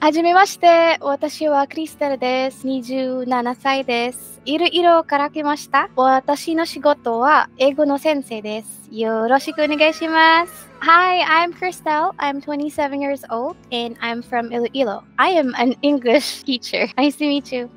はじめまして。私はクリステルです。27歳です。いろいろから来ました。私の仕事は英語の先生です。よろしくお願いします。Hi, I'm Christelle. I'm 27 years old and I'm from Iloilo. I am an English teacher. Nice to meet you.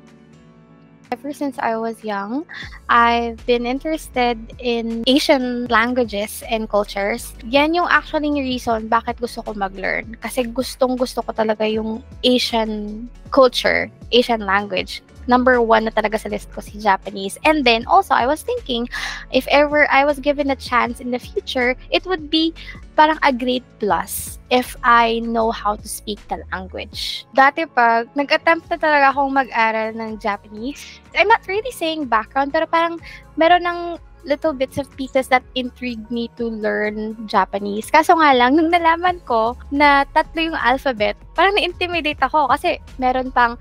Ever since I was young, I've been interested in Asian languages and cultures. Yan yung actually yung reason bakit gusto ko mag-learn. Kasi gustong-gusto ko talaga yung Asian culture, Asian language. Number one na talaga sa list ko si Japanese. And then also, I was thinking, if ever I was given a chance in the future, it would be parang a great plus if I know how to speak the language. Dati pag nag-attempt na talaga akong mag-aral ng Japanese, I'm not really saying background, pero parang meron ng little bits of pieces that intrigued me to learn Japanese. Kaso nga lang, nung nalaman ko na 3 yung alphabet, parang na-intimidate ako kasi meron pang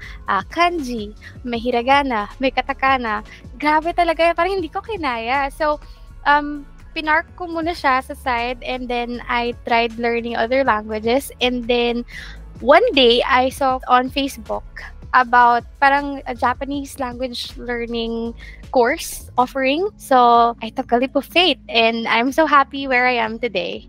kanji, may hiragana, may katakana. Grabe talaga, parang hindi ko kinaya. So, pinark ko muna siya sa side and then I tried learning other languages. And then, one day, I saw on Facebook about parang a Japanese language learning course offering. So, I took a leap of faith and I'm so happy where I am today.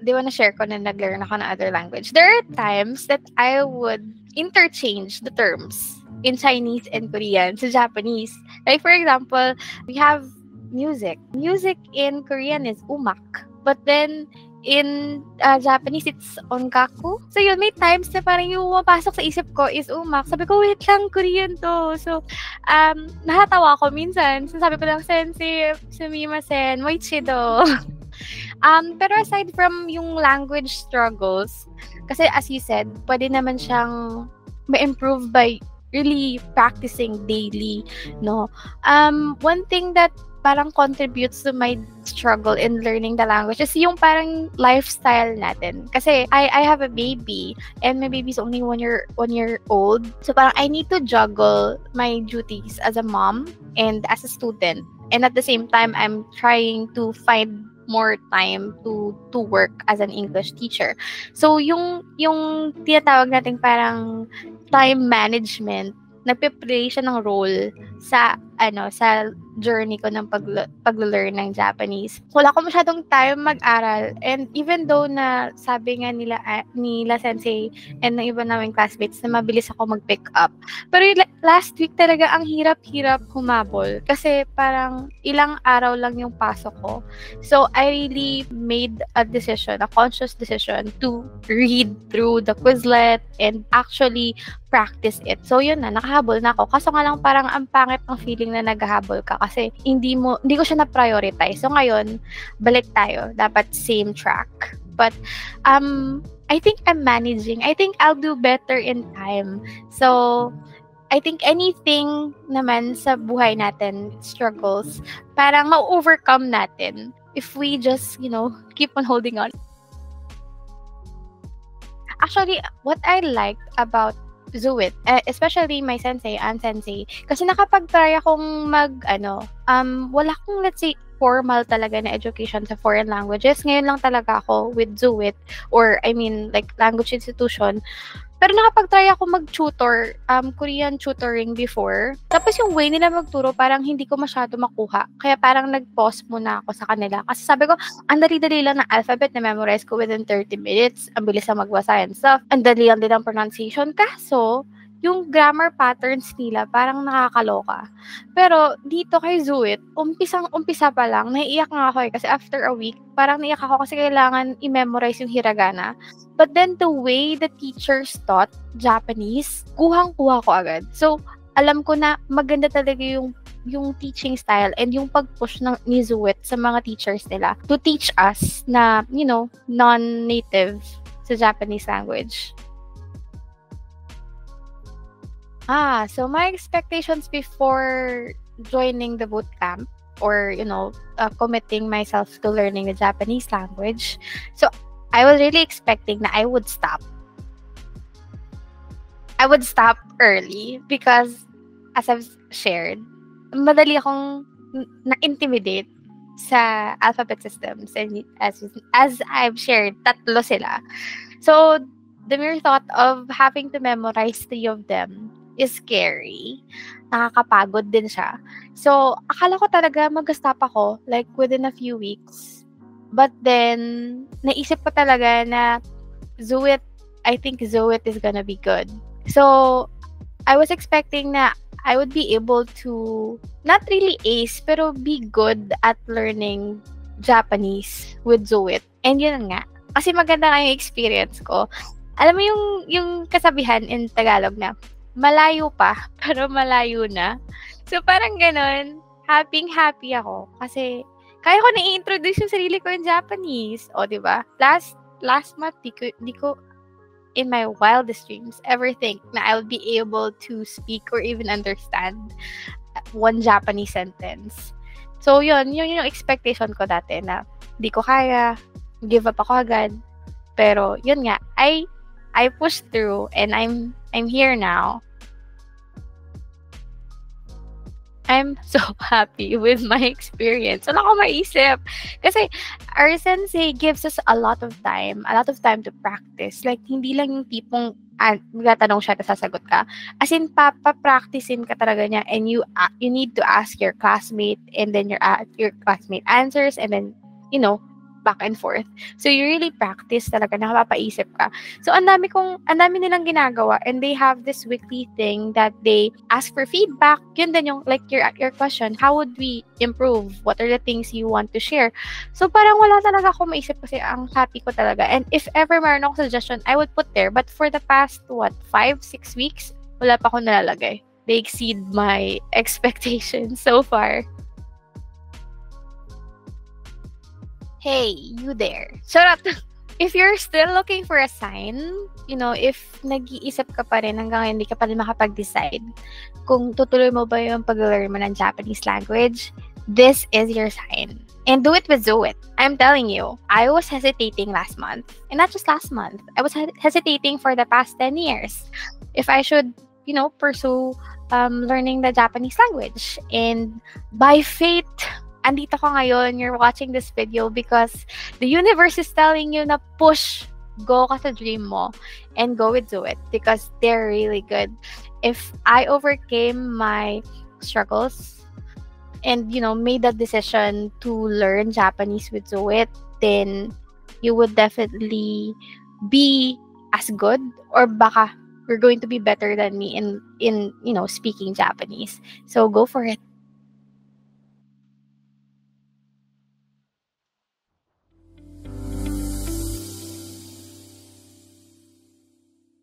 Di ba na-share ko na nag-learn ako ng other language? There are times that I would interchange the terms in Chinese and Korean to Japanese. Like, for example, we have music. Music in Korean is umak. But then, in Japanese, it's onkaku. So yun, may times na parang yung mapasok sa isip ko is umak. Sabi ko, wait lang, Korean to. So, nahatawa ako minsan. So, sabi ko lang, sensei, sumimasen, moichido. Pero aside from yung language struggles, kasi as you said, pwede naman siyang ma-improve by really practicing daily, no? One thing that parang contributes to my struggle in learning the language is yung parang lifestyle natin. Kasi I have a baby and my baby's only 1 year old. So parang I need to juggle my duties as a mom and as a student. And at the same time, I'm trying to find more time to work as an English teacher. So yung tinatawag nating parang time management, nagpe-play siya ng role sa sa journey ko ng pag-learn ng Japanese. Wala ko masyadong time mag-aral, and even though na sabi nga nila sensei and ng iba naming classmates na mabilis ako mag-pick up, pero last week talaga ang hirap-hirap humabol kasi parang ilang araw lang yung pasok ko. So I really made a conscious decision to read through the Quizlet and actually practice it. So yun na, nakahabol na ako. Kaso nga lang parang ang pangit ng feeling na naghahabol ka kasi hindi ko siya na-prioritize. So ngayon, balik tayo. Dapat same track. But I think I'm managing. I think I'll do better in time. So I think anything naman sa buhay natin, struggles, parang ma-overcome natin if we just, keep on holding on. Actually, what I liked about Zuit, especially my sensei, Ann Sensei, kasi nakapag-try akong wala akong, let's say, formal talaga na education sa foreign languages. Ngayon lang talaga ako with Zuit, or I mean, like, language institution. Pero nakapag-try ako mag-tutor, Korean tutoring before. Tapos yung way nila magturo, parang hindi ko masyado makuha. Kaya parang nag-pause muna ako sa kanila. Kasi sabi ko, ang dali-dali lang ng alphabet na memorize ko within 30 minutes. Ang bilis na magbasa and stuff. Ang dali lang din ang pronunciation. Kaso, yung grammar patterns nila parang nakakaloka. Pero dito kay Zuit, umpisa pa lang, naiiyak nga ako kasi after a week, parang naiiyak ako kasi kailangan i-memorize yung hiragana. But then the way the teachers taught Japanese, kuhang-kuha ko agad. So, alam ko na maganda talaga yung teaching style and yung pag-push ni Zuit sa mga teachers nila to teach us na, non-native sa Japanese language. So my expectations before joining the bootcamp or, committing myself to learning the Japanese language. So I was really expecting na I would stop. I would stop early because, as I've shared, madali akong na-intimidate sa alphabet systems. And as I've shared, tatlo sila. So, the mere thought of having to memorize 3 of them is scary. Nakakapagod din siya. So, akala ko talaga mag-stop ako like within a few weeks. But then, naisip ko talaga na Zoet, I think Zoet is gonna be good. So, I was expecting na I would be able to not really ace, pero be good at learning Japanese with Zoet. And yun nga. Kasi maganda nga yung experience ko. Alam mo yung kasabihan in Tagalog na, malayo pa, pero malayo na. So, parang ganun, happy ako. Kasi, kaya ko na-introduce yung sarili ko in Japanese. O, di ba? Last month, di ko in my wildest dreams ever think na I'll be able to speak or even understand one Japanese sentence. So, yun yung expectation ko dati na di ko kaya, give up ako agad. Pero, yun nga, I pushed through and I'm here now. I'm so happy with my experience. Wala ko maisip. Kasi our sensei gives us a lot of time to practice. Like, hindi lang yung tipong magtatanong siya at sasagot ka. As in, papracticein ka talaga niya and you need to ask your classmate and then your classmate answers and then, back and forth. So, you really practice talaga, nakapapaisip ka. So, ang dami nilang ginagawa and they have this weekly thing that they ask for feedback. Yun din yung, like, your question, how would we improve? What are the things you want to share? So, parang wala talaga ako maisip kasi ang happy ko talaga. And if ever mayroon akong suggestion, I would put there. But for the past, 5-6 weeks, wala pa akong nalalagay. They exceed my expectations so far. Hey, you there. Charot! If you're still looking for a sign, if nag-iisip ka pa rin hanggang hindi ka pa rin makapag-decide kung tutuloy mo ba yung pag-learn mo ng Japanese language, this is your sign. And do it with Zoet. I'm telling you, I was hesitating last month. And not just last month. I was hesitating for the past 10 years. If I should, pursue learning the Japanese language. And by fate, andito ka ngayon, you're watching this video because the universe is telling you na push, go ka sa dream mo, and go with Zoet because they're really good. If I overcame my struggles and, made that decision to learn Japanese with Zoet, then you would definitely be as good or baka you're going to be better than me in speaking Japanese. So go for it.